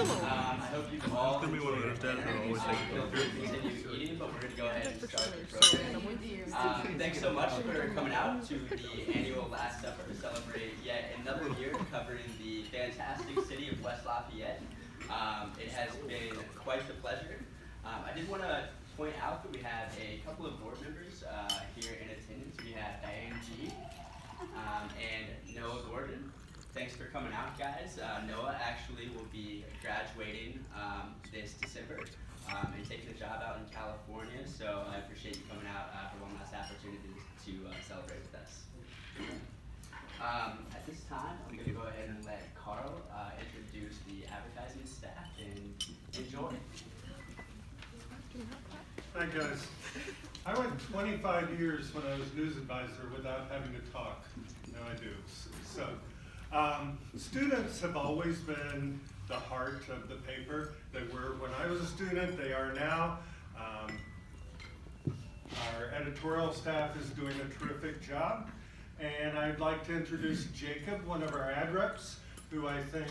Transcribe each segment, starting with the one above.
I hope you've all enjoyed it. Feel free to continue eating, but we're going to go ahead and start the program. Thanks so much for coming out to the annual Last Supper to celebrate yet another year covering the fantastic city of West Lafayette. It has been quite the pleasure. I did want to point out that we have a couple of board members here in attendance. We have Diane G. And Noah Gordon. Thanks for coming out, guys. Noah actually will be graduating this December and taking a job out in California, so I appreciate you coming out for one last opportunity to celebrate with us. At this time, I'm going to go ahead and let Carl introduce the advertising staff and enjoy. Hi guys. I went 25 years when I was news advisor without having to talk. Now I do. So, students have always been the heart of the paper. They were when I was a student, they are now. Our editorial staff is doing a terrific job. And I'd like to introduce Jacob, one of our ad reps, who I think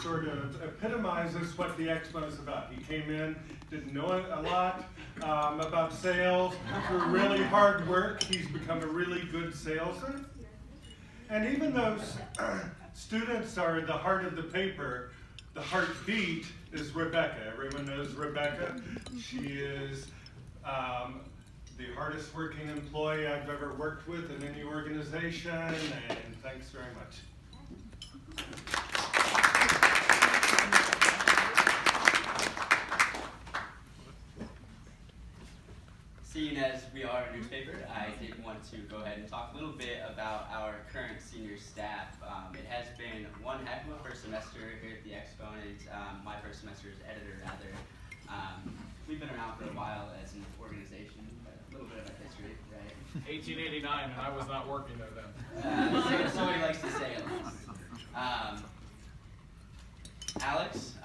sort of epitomizes what the Expo is about. He came in, didn't know a lot about sales. Through really hard work, he's become a really good salesman. And even though students are the heart of the paper, the heartbeat is Rebecca. Everyone knows Rebecca. She is the hardest working employee I've ever worked with in any organization, and thanks very much. Seeing as we are a newspaper, I did want to go ahead and talk a little bit about our current senior staff. It has been one heck of a first semester here at the Exponent, my first semester as editor rather. We've been around for a while as an organization, but a little bit of our history, right? 1889, and I was not working there then. Somebody likes to say it least. Alex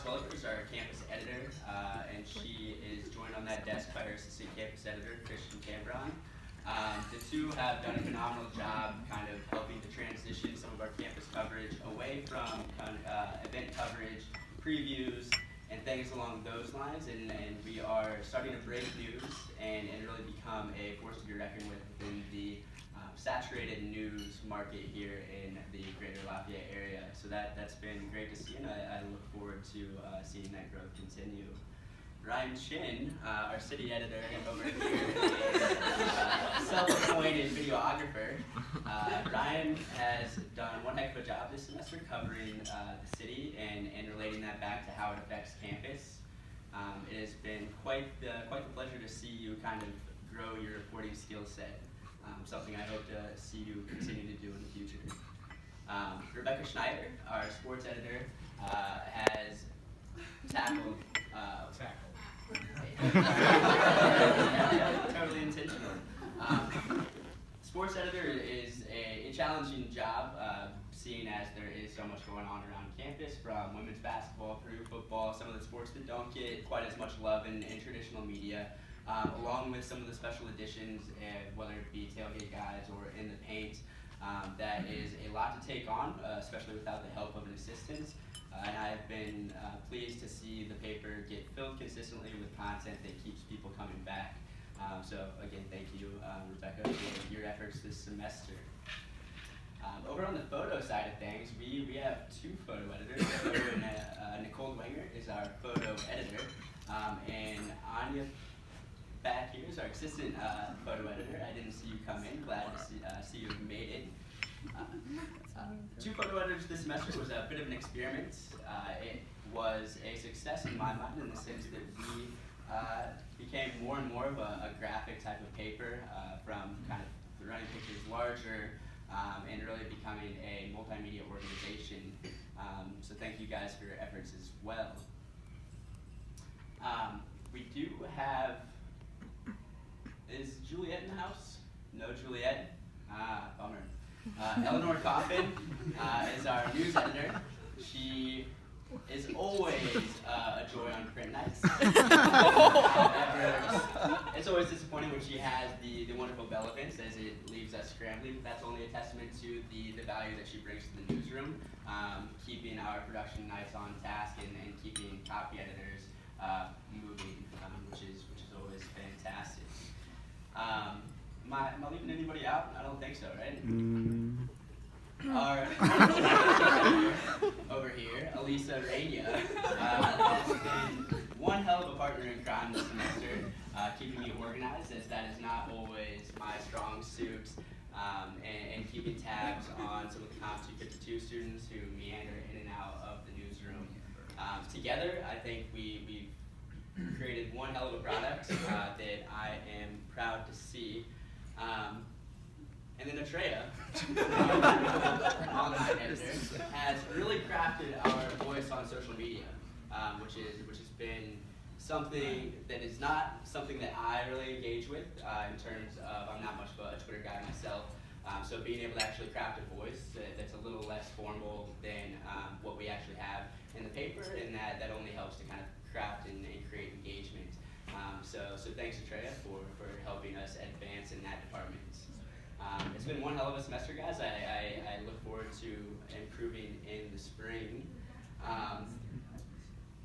Welliver is our campus editor, and she is joined on that desk by her assistant campus editor, Christian Cambron. The two have done a phenomenal job kind of helping to transition some of our campus coverage away from event coverage, previews, and things along those lines, and we are starting to break news and really become a force to be reckoned with within the saturated news market here in the greater Lafayette area. So that's been great to see, and I look forward to seeing that growth continue. Ryan Chin, our city editor over here, is self-appointed videographer. Ryan has done one heck of a job this semester covering the city and relating that back to how it affects campus. It has been quite the pleasure to see you kind of grow your reporting skill set. Something I hope to see you continue to do in the future. Rebecca Schneider, our sports editor, has tackled. Totally intentional. Sports editor is a challenging job, seeing as there is so much going on around campus, from women's basketball through football, some of the sports that don't get quite as much love in traditional media. Along with some of the special editions, whether it be tailgate guides or in the paint. That is a lot to take on, especially without the help of an assistant. And I've been pleased to see the paper get filled consistently with content that keeps people coming back. So again, thank you, Rebecca, for your efforts this semester. Over on the photo side of things, we have two photo editors. Nicole Wenger is our photo editor, and Anya back here is our assistant photo editor. I didn't see you come in. Glad to see you have made it. Two photo editors this semester was a bit of an experiment. It was a success in my mind in the sense that we became more and more of a graphic type of paper, from kind of running pictures larger and really becoming a multimedia organization. So thank you guys for your efforts as well. We do have. Is Juliet in the house? No Juliet? Bummer. Eleanor Coffin is our news editor. She is always a joy on print nights. However, it's always disappointing when she has the wonderful bell events as it leaves us scrambling. That's only a testament to the value that she brings to the newsroom, keeping our production nights on task and keeping copy editors moving, which is always fantastic. Am I leaving anybody out? I don't think so, right? Our over here, Elisa Rania, has been one hell of a partner in crime this semester, keeping me organized, as that is not always my strong suit, and keeping tabs on some of the Comp 252 students who meander in and out of the newsroom. Together, I think we've created one hell of a product that I am proud to see. And then Atreya, online editor, has really crafted our voice on social media, which has been something that is not something that I really engage with in terms of, I'm not much of a Twitter guy myself, so being able to actually craft a voice that's a little less formal than what we actually have in the paper, and that only helps to kind of craft and create engagement. So thanks Atreya for helping us advance in that department. It's been one hell of a semester, guys. I look forward to improving in the spring.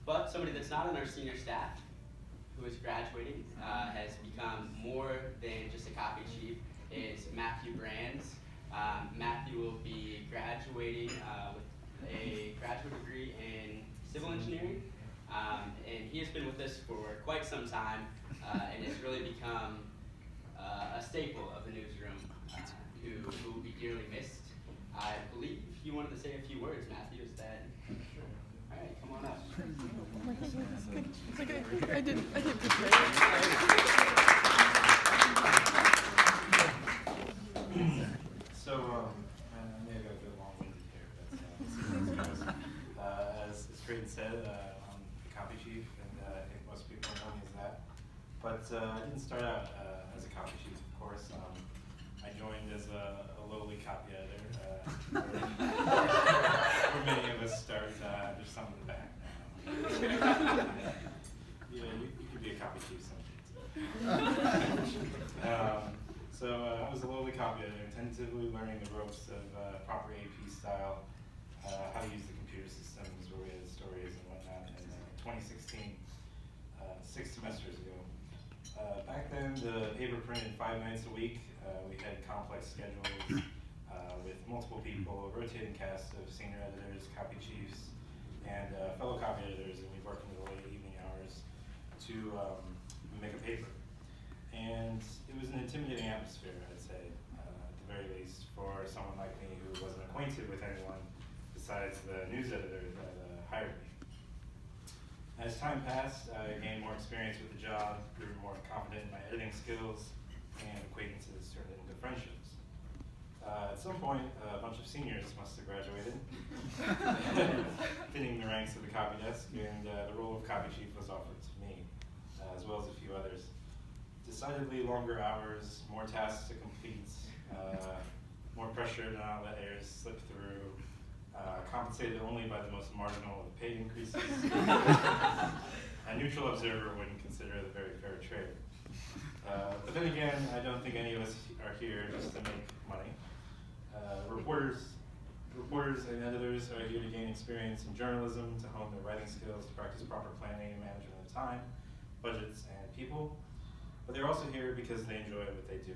But somebody that's not on our senior staff, who is graduating, has become more than just a copy chief, is Matthew Brands. Matthew will be graduating with a graduate degree in civil engineering. And he has been with us for quite some time, and has really become a staple of the newsroom, who will be dearly missed. I believe you wanted to say a few words, Matthew. Is that? Sure. All right, come on up. It's okay. I did prepare it. So, maybe I'll go long-winded here, but as Creton said, I'm the copy chief, and I think most people know me as that. But I didn't start out as a copy chief, of course. I joined as a lowly copy editor, where many of us start. There's some in the back now. Yeah, you could be a copy chief someday. So I was a lowly copy editor, tentatively learning the ropes of proper AP style, how to use the computer systems, where we had stories and whatnot in 2016, 6 semesters ago. Back then, the paper printed 5 nights a week. We had complex schedules with multiple people, a rotating cast of senior editors, copy chiefs, and fellow copy editors, and we worked into the late evening hours to make a paper. And it was an intimidating atmosphere, I'd say, at the very least, for someone like me who wasn't acquainted with anyone besides the news editor that hired me. As time passed, I gained more experience with the job, grew more confident in my editing skills, and acquaintances turned into friendships. At some point, a bunch of seniors must have graduated, thinning the ranks of the copy desk, and the role of copy chief was offered to me, as well as a few others. Decidedly longer hours, more tasks to complete, more pressure to not let errors slip through, compensated only by the most marginal of pay increases. A neutral observer wouldn't consider it a very fair trade. But then again, I don't think any of us are here just to make money. Reporters and editors are here to gain experience in journalism, to hone their writing skills, to practice proper planning and management of time, budgets, and people. But they're also here because they enjoy what they do.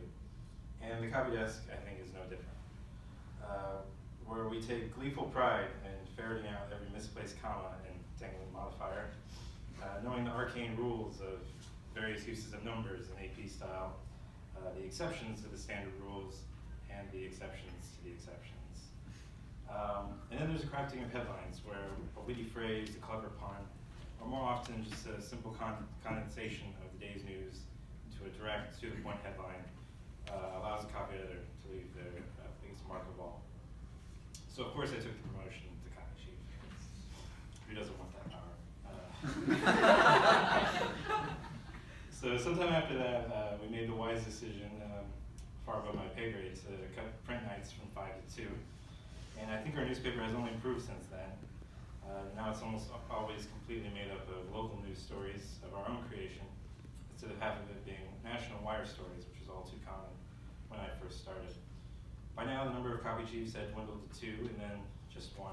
And the copy desk, I think, is no different. Where we take gleeful pride in ferreting out every misplaced comma and dangling modifier, knowing the arcane rules of various uses of numbers in AP style, the exceptions to the standard rules, and the exceptions to the exceptions. And then there's a crafting of headlines where a witty phrase, a clever pun, or more often just a simple condensation of the day's news into a direct, to-the-point headline allows a copy editor to leave their biggest mark of all. So of course I took the promotion to copy chief. Who doesn't want that power? So sometime after that, we made the wise decision, far above my pay grade, to cut print nights from 5 to 2. And I think our newspaper has only improved since then. Now it's almost always completely made up of local news stories of our own creation, instead of half of it being national wire stories, which was all too common when I first started. By now, the number of copy chiefs had dwindled to 2 and then just 1.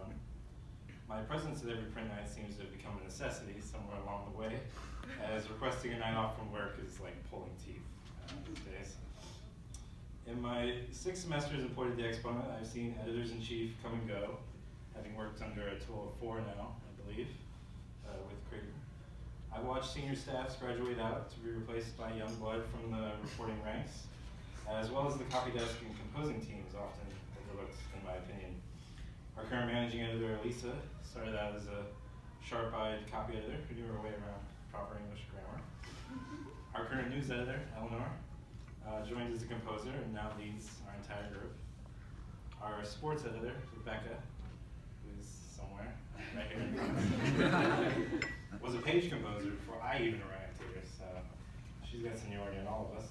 My presence at every print night seems to have become a necessity somewhere along the way, as requesting a night off from work is like pulling teeth these days. In my 6 semesters employed at the Exponent, I've seen editors-in-chief come and go, having worked under a total of 4 now, I believe, with creton. I watched senior staffs graduate out to be replaced by young blood from the reporting ranks, as well as the copy desk and composing teams, often overlooked in my opinion. Our current managing editor, Lisa, started out as a sharp-eyed copy editor who knew her way around proper English grammar. Our current news editor, Eleanor, joined as a composer and now leads our entire group. Our sports editor, Rebecca, who's somewhere right here in front of us, was a page composer before I even arrived here, so she's got seniority in all of us.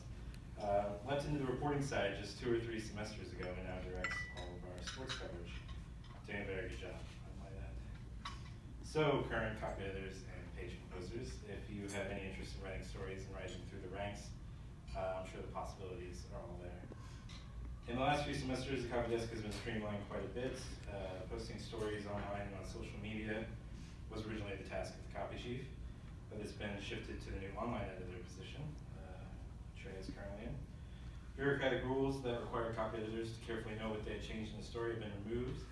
Left into the reporting side just 2 or 3 semesters ago and now directs all of our sports coverage. Doing a very good job, I might add. So, current copy editors and page composers, if you have any interest in writing stories and rising through the ranks, I'm sure the possibilities are all there. In the last few semesters, the copy desk has been streamlined quite a bit. Posting stories online and on social media was originally the task of the copy chief, but it's been shifted to the new online editor position, Trey is currently in. Bureaucratic rules that require copy editors to carefully know what they had changed in the story have been removed.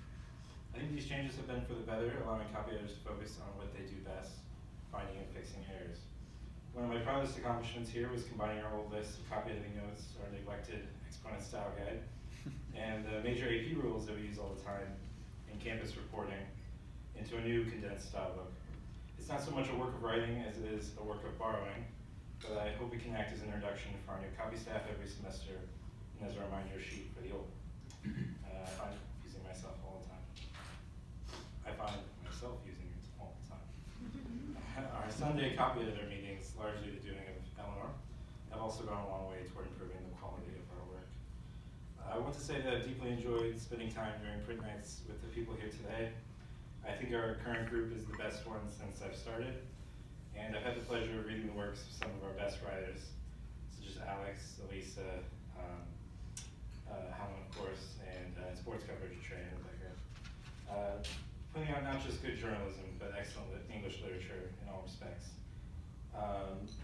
I think these changes have been for the better, allowing copy editors to focus on what they do best, finding and fixing errors. One of my proudest accomplishments here was combining our old list of copy editing notes, our neglected Exponent style guide, and the major AP rules that we use all the time in campus reporting into a new condensed style book. It's not so much a work of writing as it is a work of borrowing, but I hope it can act as an introduction for our new copy staff every semester and as a reminder sheet for the old. I find using myself all the time. I find myself using it all the time. Our Sunday copy editor meetings, largely the doing of Eleanor, have also gone a long way toward improving the quality of our work. I want to say that I've deeply enjoyed spending time during print nights with the people here today. I think our current group is the best one since I've started, and I've had the pleasure of reading the works of some of our best writers, such as Alex, Elisa, Helen, of course, and sports coverage, Trey and Rebecca. Putting out not just good journalism, but excellent English literature in all respects.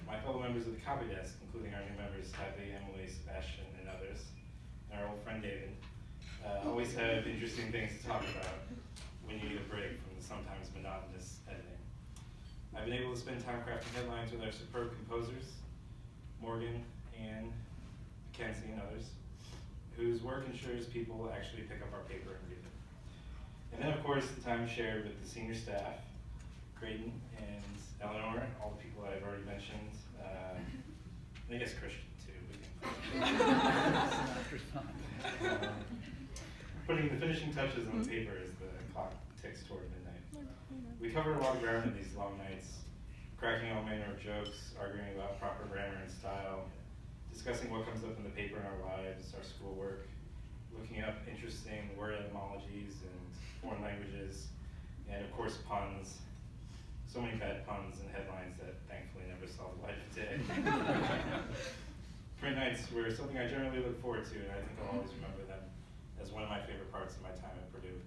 My fellow members of the copy desk, including our new members, Hadley, Emily, Sebastian, and others, and our old friend David, always have interesting things to talk about when you need a break from the sometimes monotonous editing. I've been able to spend time crafting headlines with our superb composers, Morgan, Anne, Mackenzie, and others, whose work ensures people actually pick up our paper and read it. And then, of course, the time shared with the senior staff, Creton and Eleanor, all the people I've already mentioned, I guess Christian too. Putting the finishing touches on the paper as the clock ticks toward midnight. We covered a lot of ground in these long nights, cracking all manner of jokes, arguing about proper grammar and style, discussing what comes up in the paper in our lives, our schoolwork, looking up interesting word etymologies and foreign languages, and of course puns. So many bad puns and headlines that thankfully never saw the light of day. Print nights were something I generally look forward to, and I think I'll always remember them as one of my favorite parts of my time at Purdue.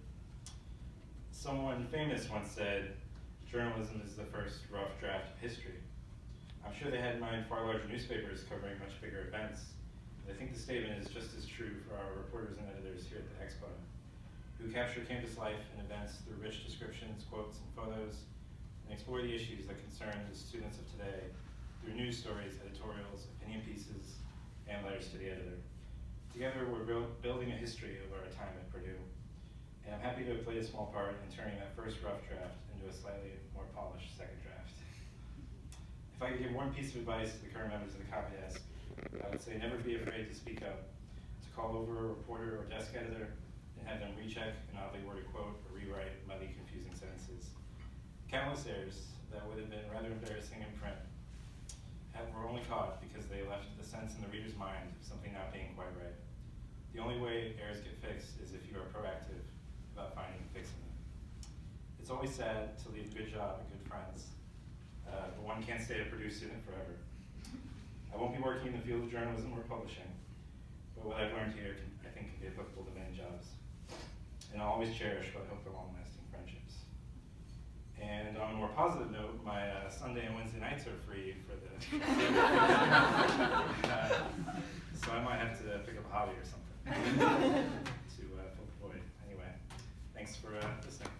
Someone famous once said, journalism is the first rough draft of history. I'm sure they had in mind far larger newspapers covering much bigger events, but I think the statement is just as true for our reporters and editors here at the Exponent, who capture campus life and events through rich descriptions, quotes, and photos, and explore the issues that concern the students of today through news stories, editorials, opinion pieces, and letters to the editor. Together, we're building a history of our time at Purdue, and I'm happy to have played a small part in turning that first rough draft into a slightly more polished second draft. If I could give one piece of advice to the current members of the copy desk, I would say never be afraid to speak up, to call over a reporter or desk editor and have them recheck an oddly worded quote or rewrite muddy, confusing sentences. Countless errors that would have been rather embarrassing in print were only caught because they left the sense in the reader's mind of something not being quite right. The only way errors get fixed is if you are proactive about finding and fixing them. It's It's always sad to leave a good job and good friends, but one can't stay a Purdue student forever. I won't be working in the field of journalism or publishing, but what I've learned here I think can be applicable to many jobs. And I'll always cherish what I hope are long-lasting friendships. And on a more positive note, my Sunday and Wednesday nights are free for the so I might have to pick up a hobby or something to fill the void. Anyway, thanks for listening.